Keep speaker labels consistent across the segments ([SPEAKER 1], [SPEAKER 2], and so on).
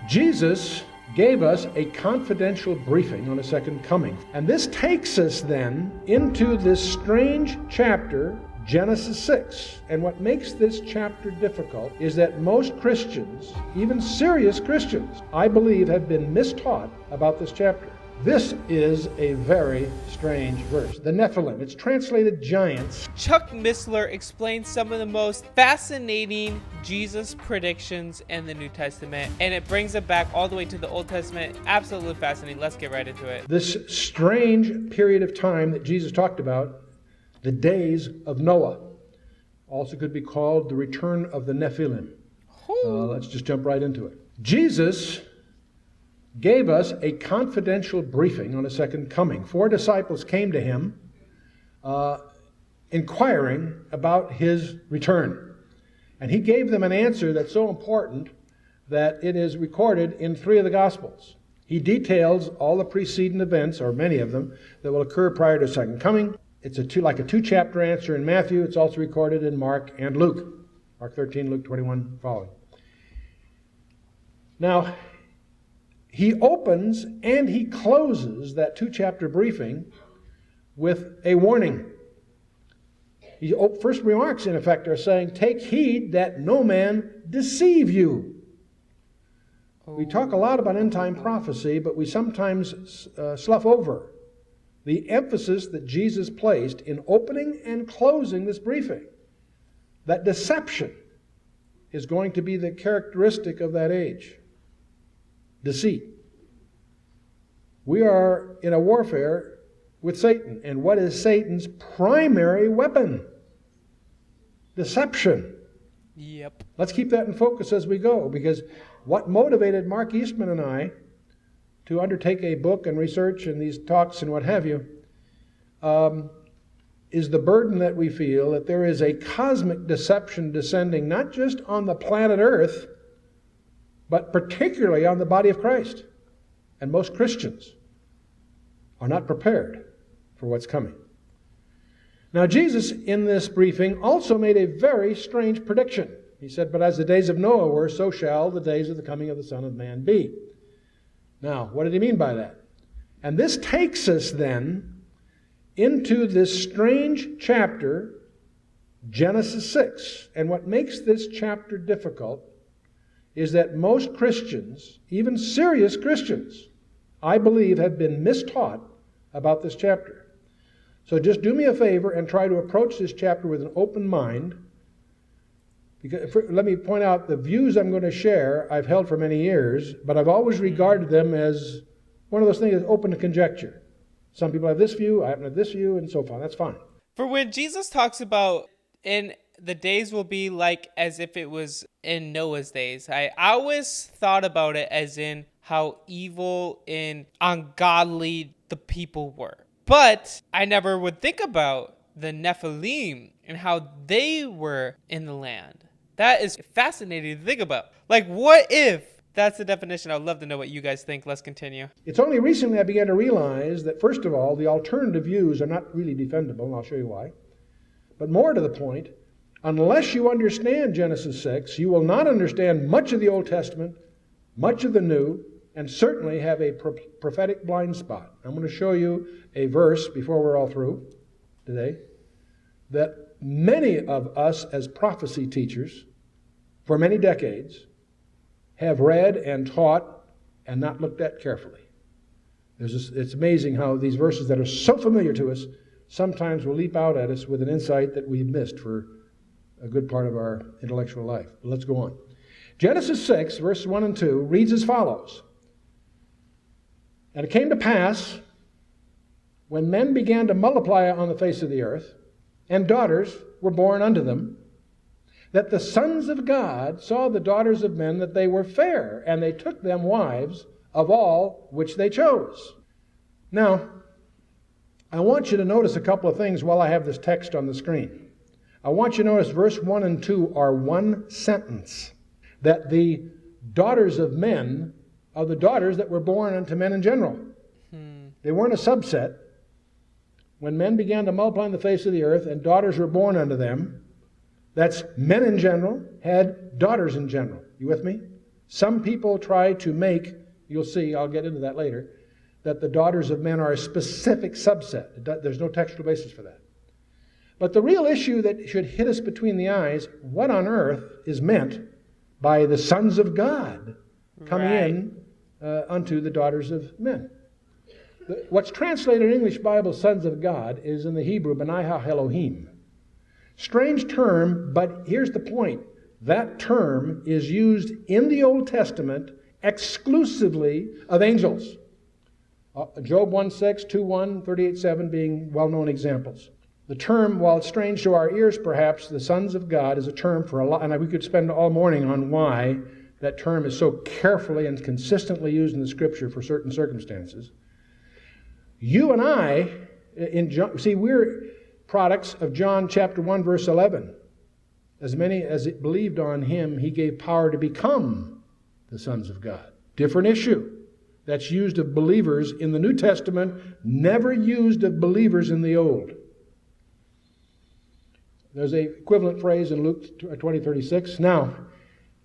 [SPEAKER 1] Jesus gave us a confidential briefing on a second coming. And this takes us then into this strange chapter, Genesis 6. And what makes this chapter difficult is that most Christians, even serious Christians, I believe, have been mistaught about this chapter. This is a very strange verse. The Nephilim, it's translated giants.
[SPEAKER 2] Chuck Missler explains some of the most fascinating Jesus predictions in the New Testament, and it brings it back all the way to the Old Testament. Absolutely fascinating. Let's get right into it.
[SPEAKER 1] This strange period of time that Jesus talked about, the days of Noah, also could be called the return of the Nephilim. Let's just jump right into it. Jesus gave us a confidential briefing on a second coming. 4 disciples came to him inquiring about his return. And he gave them an answer that's so important that it is recorded in 3 of the Gospels. He details all the preceding events, or many of them, that will occur prior to second coming. It's like a 2-chapter answer in Matthew. It's also recorded in Mark and Luke. Mark 13, Luke 21, following. Now, he opens and he closes that 2-chapter briefing with a warning. His first remarks, in effect, are saying, take heed that no man deceive you. We talk a lot about end-time prophecy, but we sometimes slough over the emphasis that Jesus placed in opening and closing this briefing. That deception is going to be the characteristic of that age. Deceit. We are in a warfare with Satan. And what is Satan's primary weapon? Deception.
[SPEAKER 2] Yep.
[SPEAKER 1] Let's keep that in focus as we go, because what motivated Mark Eastman and I to undertake a book and research and these talks and what have you is the burden that we feel that there is a cosmic deception descending not just on the planet Earth, but particularly on the body of Christ. And most Christians are not prepared for what's coming. Now, Jesus, in this briefing, also made a very strange prediction. He said, but as the days of Noah were, so shall the days of the coming of the Son of Man be. Now, what did he mean by that? And this takes us then into this strange chapter, Genesis 6. And what makes this chapter difficult is that most Christians, even serious Christians, I believe, have been mistaught about this chapter. So just do me a favor and try to approach this chapter with an open mind. Because, let me point out, the views I'm going to share I've held for many years, but I've always regarded them as one of those things that's open to conjecture. Some people have this view, I happen to have this view, and so forth. That's fine.
[SPEAKER 2] For when Jesus talks about in the days will be like as if it was in Noah's days, I always thought about it as in how evil and ungodly the people were. But I never would think about the Nephilim and how they were in the land. That is fascinating to think about. Like, what if that's the definition? I'd love to know what you guys think. Let's continue.
[SPEAKER 1] It's only recently I began to realize that, first of all, the alternative views are not really defendable, and I'll show you why. But more to the point, unless you understand Genesis 6, you will not understand much of the Old Testament, much of the New, and certainly have a prophetic blind spot. I'm going to show you a verse before we're all through today that many of us as prophecy teachers for many decades have read and taught and not looked at carefully. It's amazing how these verses that are so familiar to us sometimes will leap out at us with an insight that we've missed for a good part of our intellectual life. But let's go on. Genesis 6, verses 1 and 2 reads as follows. And it came to pass, when men began to multiply on the face of the earth, and daughters were born unto them, that the sons of God saw the daughters of men that they were fair, and they took them wives of all which they chose. Now, I want you to notice a couple of things while I have this text on the screen. I want you to notice verse 1 and 2 are one sentence. That the daughters of men are the daughters that were born unto men in general. They weren't a subset. When men began to multiply on the face of the earth and daughters were born unto them, that's men in general had daughters in general. You with me? Some people try to make, you'll see, I'll get into that later, that the daughters of men are a specific subset. There's no textual basis for that. But the real issue that should hit us between the eyes, what on earth is meant by the sons of God coming in unto the daughters of men? What's translated in English Bible, sons of God, is in the Hebrew, Benaiah Elohim. Strange term, but here's the point. That term is used in the Old Testament exclusively of angels. Job 1:6, 2:1, 38:7 being well-known examples. The term, while it's strange to our ears perhaps, the sons of God is a term for a lot, and we could spend all morning on why that term is so carefully and consistently used in the Scripture for certain circumstances. You and I, we're products of John chapter 1, verse 11. As many as it believed on him, he gave power to become the sons of God. Different issue. That's used of believers in the New Testament, never used of believers in the Old. There's an equivalent phrase in Luke 20:36. Now,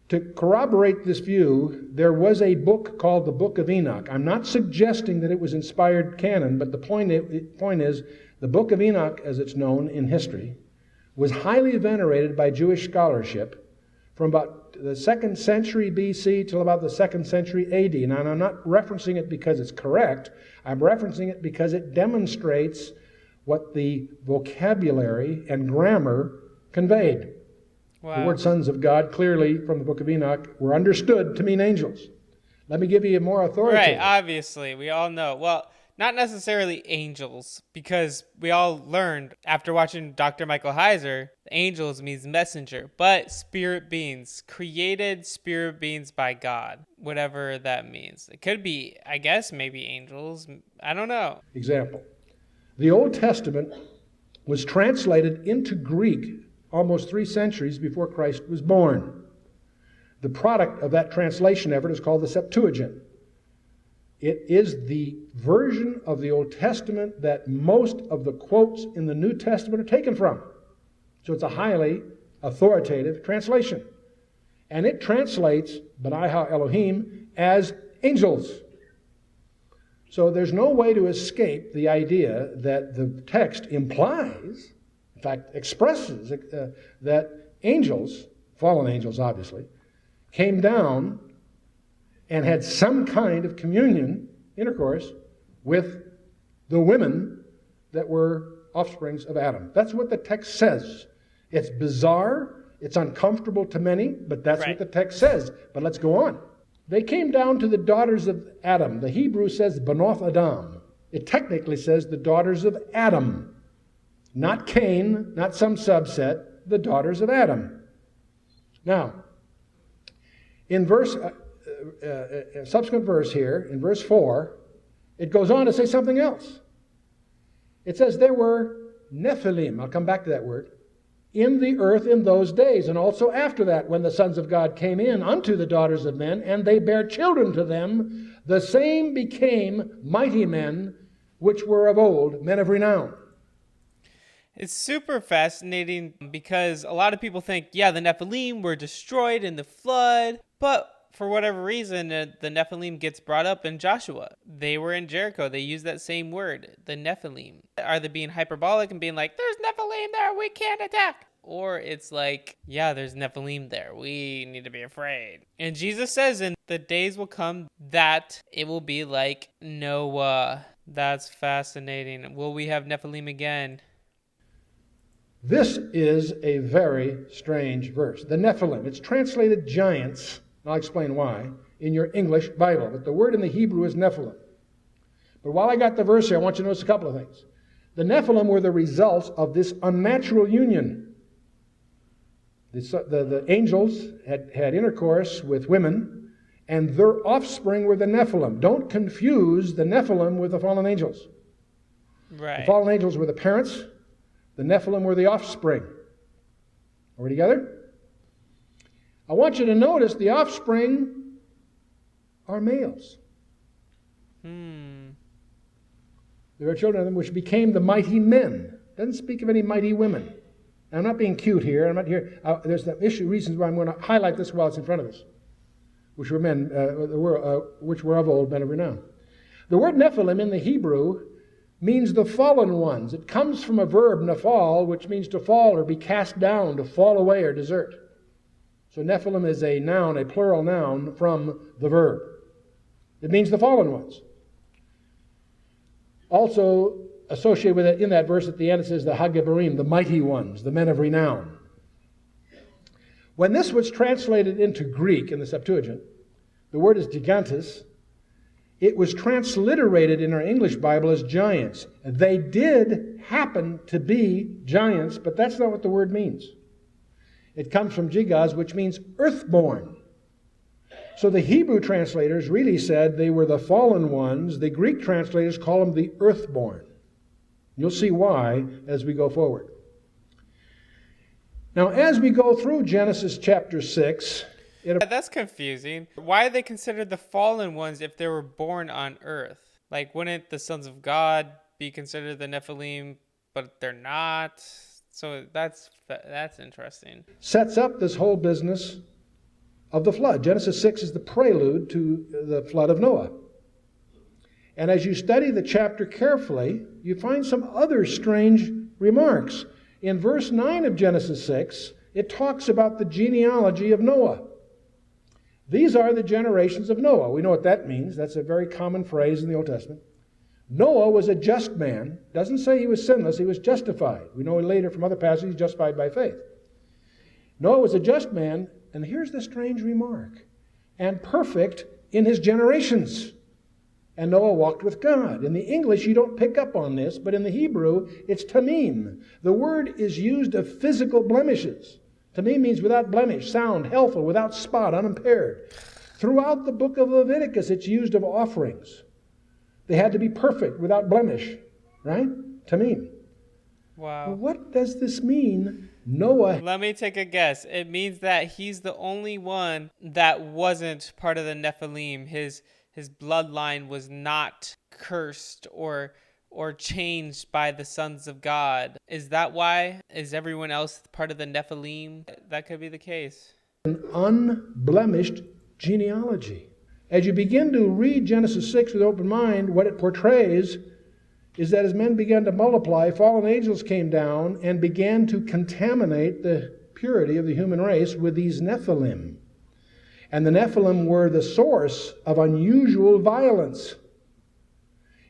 [SPEAKER 1] to corroborate this view, there was a book called the Book of Enoch. I'm not suggesting that it was inspired canon, but the point is, the Book of Enoch, as it's known in history, was highly venerated by Jewish scholarship from about the 2nd century BC till about the 2nd century AD. And I'm not referencing it because it's correct. I'm referencing it because it demonstrates what the vocabulary and grammar conveyed. Wow. The word sons of God, clearly from the Book of Enoch, were understood to mean angels. Let me give you a more authoritative.
[SPEAKER 2] Right, obviously, we all know. Well, not necessarily angels, because we all learned after watching Dr. Michael Heiser, angels means messenger, but spirit beings, created spirit beings by God, whatever that means. It could be, I guess, maybe angels. I don't know.
[SPEAKER 1] Example. The Old Testament was translated into Greek almost 3 centuries before Christ was born. The product of that translation effort is called the Septuagint. It is the version of the Old Testament that most of the quotes in the New Testament are taken from. So it's a highly authoritative translation. And it translates Benaiah Elohim as angels. So there's no way to escape the idea that the text implies, in fact expresses, that angels, fallen angels obviously, came down and had some kind of communion, intercourse, with the women that were offsprings of Adam. That's what the text says. It's bizarre, it's uncomfortable to many, but that's what the text says. But let's go on. They came down to the daughters of Adam. The Hebrew says Banoth Adam. It technically says the daughters of Adam. Not Cain, not some subset, the daughters of Adam. Now, in subsequent verse here, in verse 4, it goes on to say something else. It says there were Nephilim, I'll come back to that word, in the earth in those days, and also after that, when the sons of God came in unto the daughters of men, and they bare children to them, the same became mighty men, which were of old, men of renown.
[SPEAKER 2] It's super fascinating because a lot of people think, yeah, the Nephilim were destroyed in the flood, but for whatever reason, the Nephilim gets brought up in Joshua. They were in Jericho. They use that same word, the Nephilim. Are they being hyperbolic and being like, there's Nephilim there, we can't attack? Or it's like, yeah, there's Nephilim there, we need to be afraid. And Jesus says, in the days will come that it will be like Noah. That's fascinating. Will we have Nephilim again?
[SPEAKER 1] This is a very strange verse. The Nephilim, it's translated giants, and I'll explain why, in your English Bible. But the word in the Hebrew is Nephilim. But while I got the verse here, I want you to notice a couple of things. The Nephilim were the results of this unnatural union. The angels had intercourse with women, and their offspring were the Nephilim. Don't confuse the Nephilim with the fallen angels.
[SPEAKER 2] Right.
[SPEAKER 1] The fallen angels were the parents. The Nephilim were the offspring. Are we together? I want you to notice the offspring are males. There are children of them which became the mighty men. It doesn't speak of any mighty women. I'm not being cute here. I'm not here. There's the issue, reasons why I'm going to highlight this while it's in front of us. which were men, which were of old men of renown. The word Nephilim in the Hebrew means the fallen ones. It comes from a verb, nephal, which means to fall or be cast down, to fall away or desert. So Nephilim is a noun, a plural noun from the verb. It means the fallen ones. Also associated with it in that verse at the end, it says the Hagebarim, the mighty ones, the men of renown. When this was translated into Greek in the Septuagint, the word is gigantes. It was transliterated in our English Bible as giants. They did happen to be giants, but that's not what the word means. It comes from gigaz, which means earthborn. So the Hebrew translators really said they were the fallen ones. The Greek translators call them the earthborn. You'll see why as we go forward. Now, as we go through Genesis chapter 6...
[SPEAKER 2] That's confusing. Why are they considered the fallen ones if they were born on earth? Like, wouldn't the sons of God be considered the Nephilim, but they're not? So that's interesting.
[SPEAKER 1] Sets up this whole business of the flood. Genesis 6 is the prelude to the flood of Noah. And as you study the chapter carefully, you find some other strange remarks. In verse 9 of Genesis 6, it talks about the genealogy of Noah. These are the generations of Noah. We know what that means. That's a very common phrase in the Old Testament. Noah was a just man. Doesn't say he was sinless, he was justified. We know later from other passages he's justified by faith. Noah was a just man, and here's the strange remark, and perfect in his generations. And Noah walked with God. In the English, you don't pick up on this, but in the Hebrew, it's tamim. The word is used of physical blemishes. Tamim means without blemish, sound, healthful, without spot, unimpaired. Throughout the book of Leviticus, it's used of offerings. They had to be perfect, without blemish, right? Tamim.
[SPEAKER 2] Wow.
[SPEAKER 1] Well, what does this mean? Noah.
[SPEAKER 2] Let me take a guess. It means that he's the only one that wasn't part of the Nephilim. His bloodline was not cursed or changed by the sons of God. Is that why? Is everyone else part of the Nephilim? That could be the case.
[SPEAKER 1] An unblemished genealogy. As you begin to read Genesis 6 with open mind, what it portrays is that as men began to multiply, fallen angels came down and began to contaminate the purity of the human race with these Nephilim. And the Nephilim were the source of unusual violence.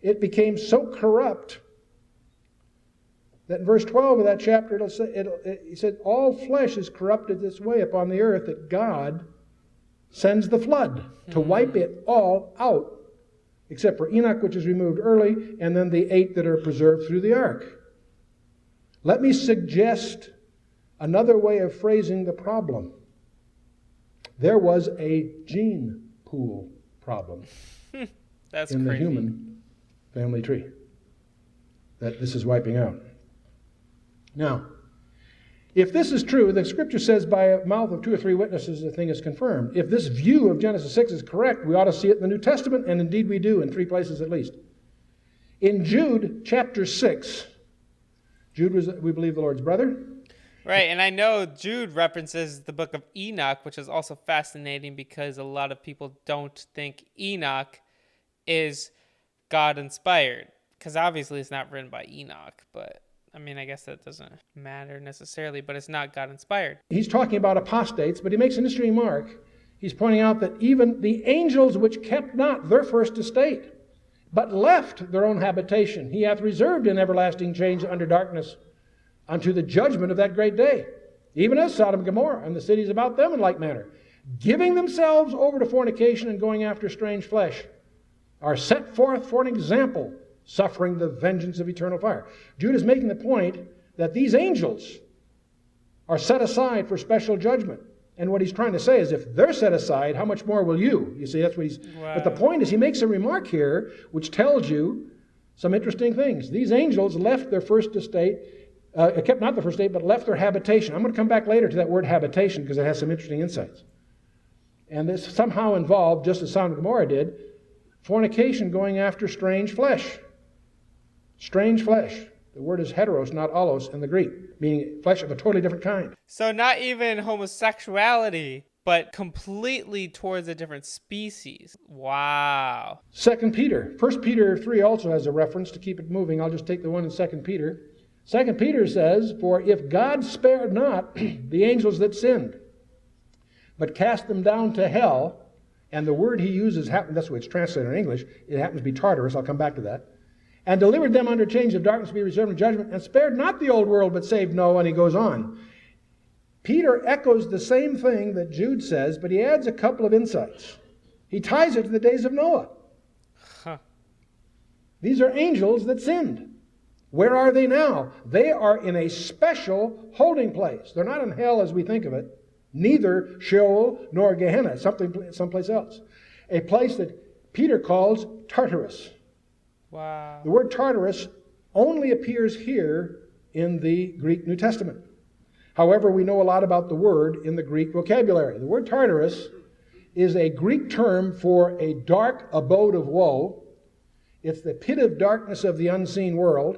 [SPEAKER 1] It became so corrupt that in verse 12 of that chapter, he said, all flesh is corrupted this way upon the earth, that God sends the flood to wipe it all out, except for Enoch, which is removed early, and then the 8 that are preserved through the ark. Let me suggest another way of phrasing the problem. There was a gene pool problem
[SPEAKER 2] That's
[SPEAKER 1] in
[SPEAKER 2] crazy.
[SPEAKER 1] The human family tree that this is wiping out. Now, if this is true, the scripture says by a mouth of 2 or 3 witnesses the thing is confirmed. If this view of Genesis 6 is correct, we ought to see it in the New Testament, and indeed we do in 3 places at least. In Jude chapter 6, Jude was, we believe, the Lord's brother.
[SPEAKER 2] Right, and I know Jude references the book of Enoch, which is also fascinating because a lot of people don't think Enoch is God-inspired, because obviously it's not written by Enoch, but I mean, I guess that doesn't matter necessarily, but it's not God-inspired.
[SPEAKER 1] He's talking about apostates, but he makes an interesting remark. He's pointing out that even the angels which kept not their first estate, but left their own habitation, he hath reserved in everlasting chains under darkness, unto the judgment of that great day, even as Sodom and Gomorrah and the cities about them in like manner, giving themselves over to fornication and going after strange flesh, are set forth for an example, suffering the vengeance of eternal fire. Jude is making the point that these angels are set aside for special judgment. And what he's trying to say is, if they're set aside, how much more will you? You see, that's what he's...
[SPEAKER 2] Wow.
[SPEAKER 1] But the point is, he makes a remark here which tells you some interesting things. These angels left their first estate, kept not the first estate, but left their habitation. I'm going to come back later to that word habitation because it has some interesting insights. And this somehow involved, just as Sodom and Gomorrah did, fornication, going after strange flesh. Strange flesh. The word is heteros, not allos in the Greek, meaning flesh of a totally different kind.
[SPEAKER 2] So not even homosexuality, but completely towards a different species. Wow.
[SPEAKER 1] 2 Peter. 1 Peter 3 also has a reference to keep it moving. I'll just take the one in 2 Peter. 2 Peter says, "For if God spared not the angels that sinned, but cast them down to hell," and the word he uses, that's the way it's translated in English, it happens to be Tartarus, I'll come back to that, "and delivered them under chains of darkness to be reserved in judgment, and spared not the old world, but saved Noah," and he goes on. Peter echoes the same thing that Jude says, but he adds a couple of insights. He ties it to the days of Noah.
[SPEAKER 2] Huh.
[SPEAKER 1] These are angels that sinned. Where are they now? They are in a special holding place. They're not in hell as we think of it, neither Sheol nor Gehenna, someplace else. A place that Peter calls Tartarus.
[SPEAKER 2] Wow.
[SPEAKER 1] The word Tartarus only appears here in the Greek New Testament. However, we know a lot about the word in the Greek vocabulary. The word Tartarus is a Greek term for a dark abode of woe. It's the pit of darkness of the unseen world.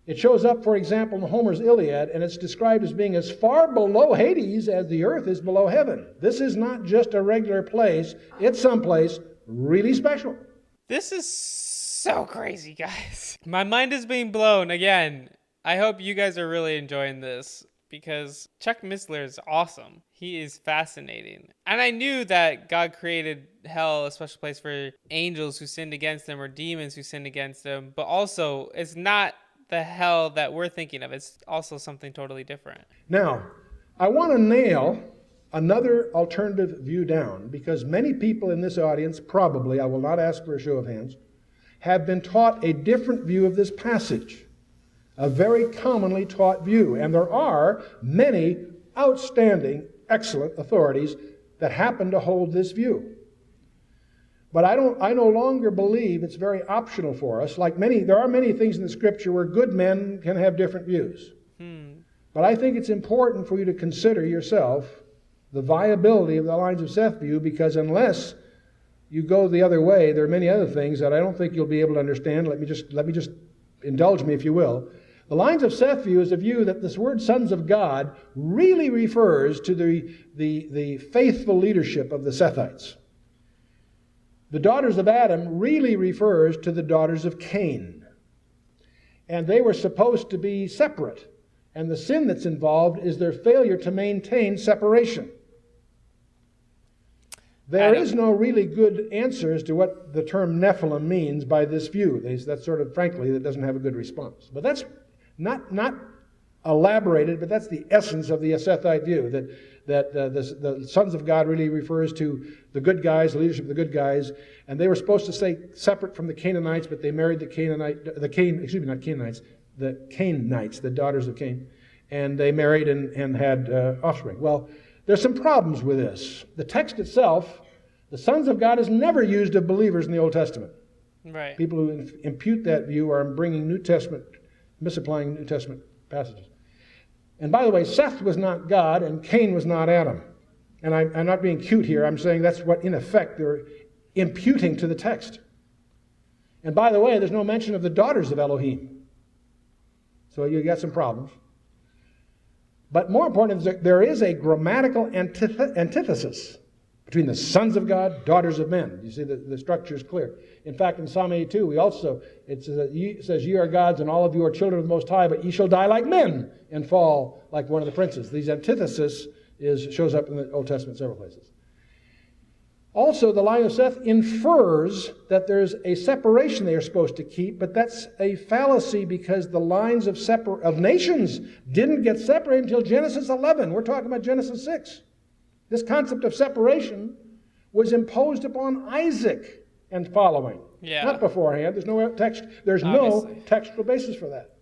[SPEAKER 1] It shows up, for example, in Homer's Iliad, and it's described as being as far below Hades as the earth is below heaven. This is not just a regular place. It's someplace really special.
[SPEAKER 2] This is so crazy, guys. My mind is being blown again. I hope you guys are really enjoying this because Chuck Missler is awesome. He is fascinating. And I knew that God created hell, a special place for angels who sinned against him or demons who sinned against him. But also, it's not the hell that we're thinking of. It's also something totally different.
[SPEAKER 1] Now, I want to nail another alternative view down because many people in this audience, probably, I will not ask for a show of hands, have been taught a different view of this passage. A very commonly taught view. And there are many outstanding, excellent authorities that happen to hold this view. But I no longer believe it's very optional for us. There are many things in the Scripture where good men can have different views. But I think it's important for you to consider yourself the viability of the lines of Seth view, because unless you go the other way, there are many other things that I don't think you'll be able to understand. Let me just indulge me, if you will. The lines of Seth view is a view that this word sons of God really refers to the faithful leadership of the Sethites. The daughters of Adam really refers to the daughters of Cain. And they were supposed to be separate. And the sin that's involved is their failure to maintain separation. There is no really good answers to what the term Nephilim means by this view. That's sort of, frankly, that doesn't have a good response. But that's not elaborated, but that's the essence of the Sethite view, that the sons of God really refers to the good guys, the leadership of the good guys, and they were supposed to stay separate from the Canaanites, but they married the Cainites, the daughters of Cain, and they married and had offspring. Well, there's some problems with this. The text itself, the sons of God is never used of believers in the Old Testament.
[SPEAKER 2] Right.
[SPEAKER 1] People who impute that view are bringing misapplying New Testament passages. And by the way, Seth was not God and Cain was not Adam. And I'm not being cute here. I'm saying that's what, in effect, they're imputing to the text. And by the way, there's no mention of the daughters of Elohim. So you got some problems. But more important is that there is a grammatical antithesis between the sons of God, daughters of men. You see, the structure is clear. In fact, in Psalm 82, it says, "Ye are gods, and all of you are children of the Most High, but ye shall die like men and fall like one of the princes." These antithesis shows up in the Old Testament several places. Also, the line of Seth infers that there's a separation they are supposed to keep, but that's a fallacy because the lines of nations didn't get separated until Genesis 11. We're talking about Genesis 6. This concept of separation was imposed upon Isaac and following.
[SPEAKER 2] Yeah.
[SPEAKER 1] Not beforehand. There's no
[SPEAKER 2] Obviously.
[SPEAKER 1] no textual basis for that.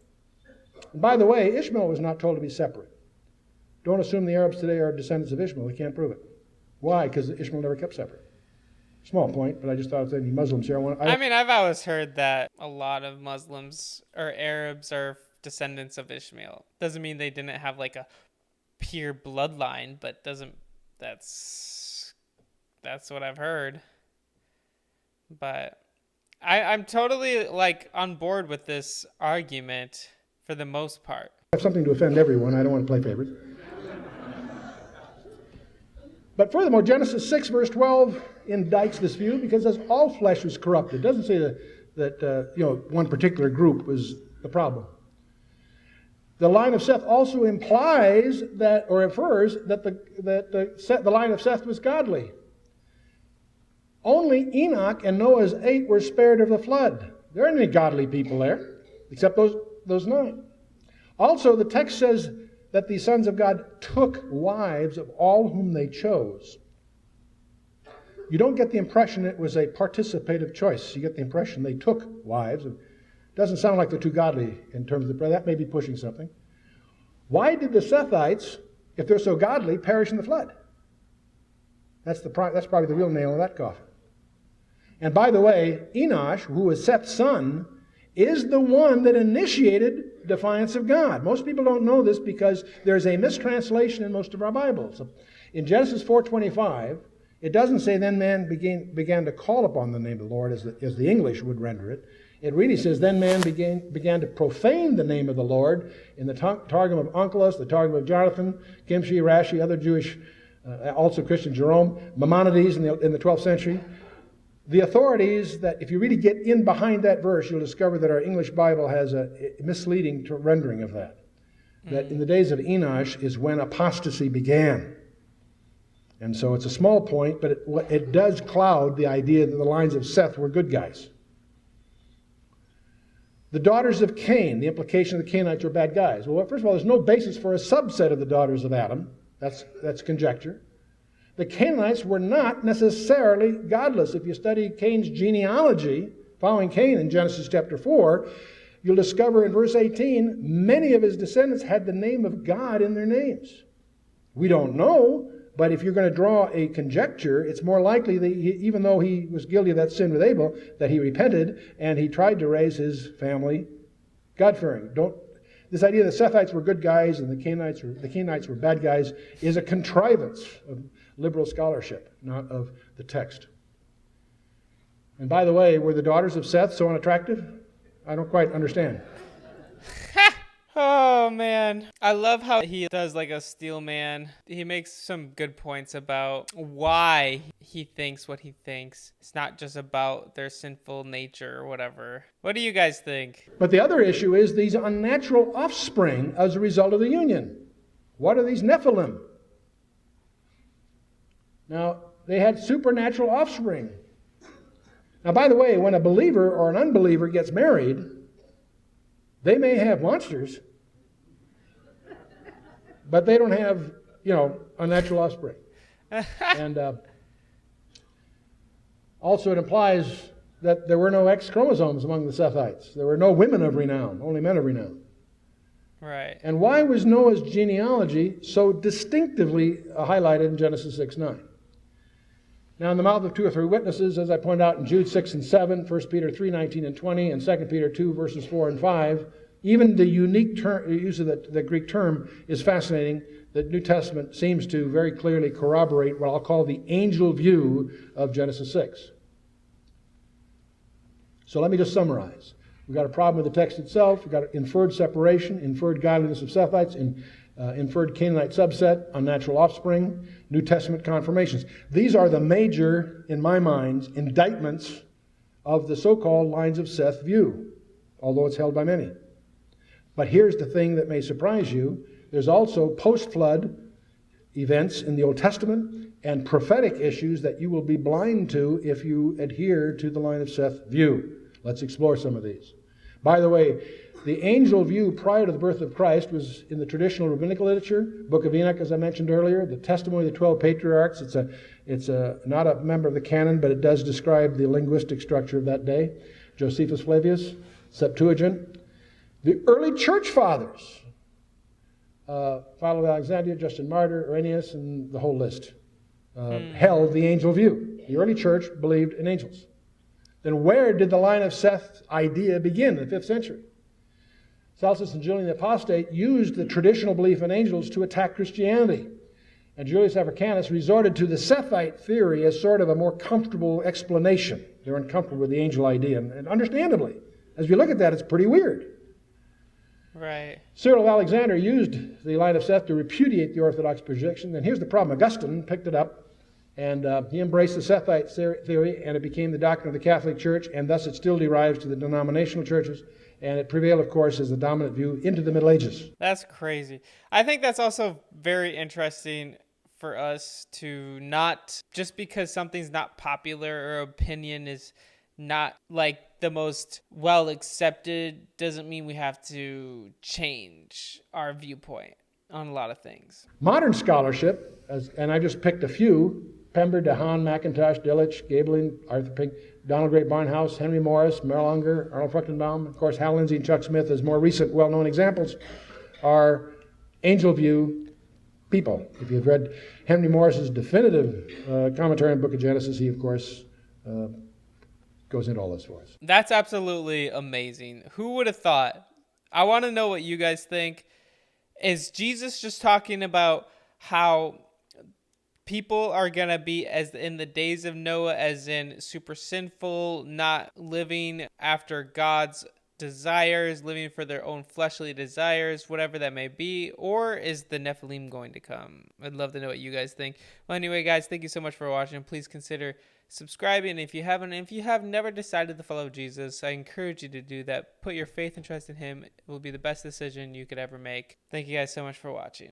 [SPEAKER 1] And by the way, Ishmael was not told to be separate. Don't assume the Arabs today are descendants of Ishmael. We can't prove it. Why? Because Ishmael never kept separate. Small point, but I just thought if there any Muslims here.
[SPEAKER 2] I've always heard that a lot of Muslims or Arabs are descendants of Ishmael. Doesn't mean they didn't have like a pure bloodline, but that's what I've heard. But I'm totally on board with this argument for the most part.
[SPEAKER 1] I have something to offend everyone. I don't want to play favorites. But furthermore, Genesis 6, verse 12 indicts this view because it says all flesh was corrupted. It doesn't say that one particular group was the problem. The line of Seth also implies that, or infers that the line of Seth was godly. Only Enoch and Noah's 8 were spared of the flood. There aren't any godly people there, except those 9. Also, the text says that the sons of God took wives of all whom they chose. You don't get the impression it was a participative choice. You get the impression they took wives. It doesn't sound like they're too godly in terms of that may be pushing something. Why did the Sethites, if they're so godly, perish in the flood? That's probably the real nail in that coffin. And by the way, Enosh, who was Seth's son, is the one that initiated defiance of God. Most people don't know this because there's a mistranslation in most of our Bibles. In Genesis 4:25, it doesn't say then man began to call upon the name of the Lord as the English would render it. It really says then man began to profane the name of the Lord in the Targum of Onkelos, the Targum of Jonathan, Kimshi, Rashi, other Jewish, also Christian Jerome, Maimonides in the 12th century. The authorities that, if you really get in behind that verse, you'll discover that our English Bible has a misleading rendering of that. That in the days of Enosh is when apostasy began. And so it's a small point, but it does cloud the idea that the lines of Seth were good guys. The daughters of Cain, the implication of the Cainites were bad guys. Well, first of all, there's no basis for a subset of the daughters of Adam. That's conjecture. The Cainites were not necessarily godless. If you study Cain's genealogy, following Cain in Genesis chapter 4, you'll discover in verse 18, many of his descendants had the name of God in their names. We don't know, but if you're going to draw a conjecture, it's more likely that even though he was guilty of that sin with Abel, that he repented and he tried to raise his family God-fearing. This idea that the Sethites were good guys and the Cainites were bad guys is a contrivance of liberal scholarship, not of the text. And by the way, were the daughters of Seth so unattractive? I don't quite understand.
[SPEAKER 2] Oh, man. I love how he does like a steel man. He makes some good points about why he thinks what he thinks. It's not just about their sinful nature or whatever. What do you guys think?
[SPEAKER 1] But the other issue is these unnatural offspring as a result of the union. What are these Nephilim? Now, they had supernatural offspring. Now, by the way, when a believer or an unbeliever gets married, they may have monsters, but they don't have, unnatural offspring. And also it implies that there were no X chromosomes among the Sethites. There were no women of renown, only men of renown.
[SPEAKER 2] Right.
[SPEAKER 1] And why was Noah's genealogy so distinctively highlighted in Genesis 6:9? Now, in the mouth of 2 or 3 witnesses, as I pointed out in Jude 6 and 7, 1 Peter 3:19 and 20, and 2 Peter 2, verses 4 and 5, even the unique use of the Greek term is fascinating. The New Testament seems to very clearly corroborate what I'll call the angel view of Genesis 6. So let me just summarize. We've got a problem with the text itself. We've got inferred separation, inferred godliness of Sethites, inferred Canaanite subset, unnatural offspring, New Testament confirmations. These are the major, in my mind, indictments of the so-called lines of Seth view, although it's held by many. But here's the thing that may surprise you. There's also post-flood events in the Old Testament and prophetic issues that you will be blind to if you adhere to the line of Seth view. Let's explore some of these. By the way, the angel view prior to the birth of Christ was in the traditional rabbinical literature, Book of Enoch, as I mentioned earlier, the testimony of the 12 patriarchs. It's not a member of the canon, but it does describe the linguistic structure of that day. Josephus Flavius, Septuagint. The early church fathers, Philo of Alexandria, Justin Martyr, Irenaeus, and the whole list, held the angel view. The early church believed in angels. Then where did the line of Seth idea begin in the 5th century? Celsus and Julian the Apostate used the traditional belief in angels to attack Christianity. And Julius Africanus resorted to the Sethite theory as sort of a more comfortable explanation. They were uncomfortable with the angel idea. And understandably, as we look at that, it's pretty weird.
[SPEAKER 2] Right.
[SPEAKER 1] Cyril of Alexandria used the line of Seth to repudiate the Orthodox projection. And here's the problem. Augustine picked it up And he embraced the Sethite theory, and it became the doctrine of the Catholic Church, and thus it still derives to the denominational churches. And it prevailed, of course, as the dominant view into the Middle Ages.
[SPEAKER 2] That's crazy. I think that's also very interesting for us to not, just because something's not popular or opinion is not like the most well accepted, doesn't mean we have to change our viewpoint on a lot of things.
[SPEAKER 1] Modern scholarship, and I just picked a few: Pember, DeHaan, McIntosh, Delitzsch, Gabelin, Arthur Pink, Donald Gray Barnhouse, Henry Morris, Merrill Unger, Arnold Fruchtenbaum, of course, Hal Lindsey and Chuck Smith as more recent well-known examples, are angel view people. If you've read Henry Morris's definitive commentary on the Book of Genesis, he, of course, goes into all this for us.
[SPEAKER 2] That's absolutely amazing. Who would have thought? I want to know what you guys think. Is Jesus just talking about how people are going to be as in the days of Noah, as in super sinful, not living after God's desires, living for their own fleshly desires, whatever that may be? Or is the Nephilim going to come? I'd love to know what you guys think. Well, anyway, guys, thank you so much for watching. Please consider subscribing if you haven't. If you have never decided to follow Jesus, I encourage you to do that. Put your faith and trust in him. It will be the best decision you could ever make. Thank you guys so much for watching.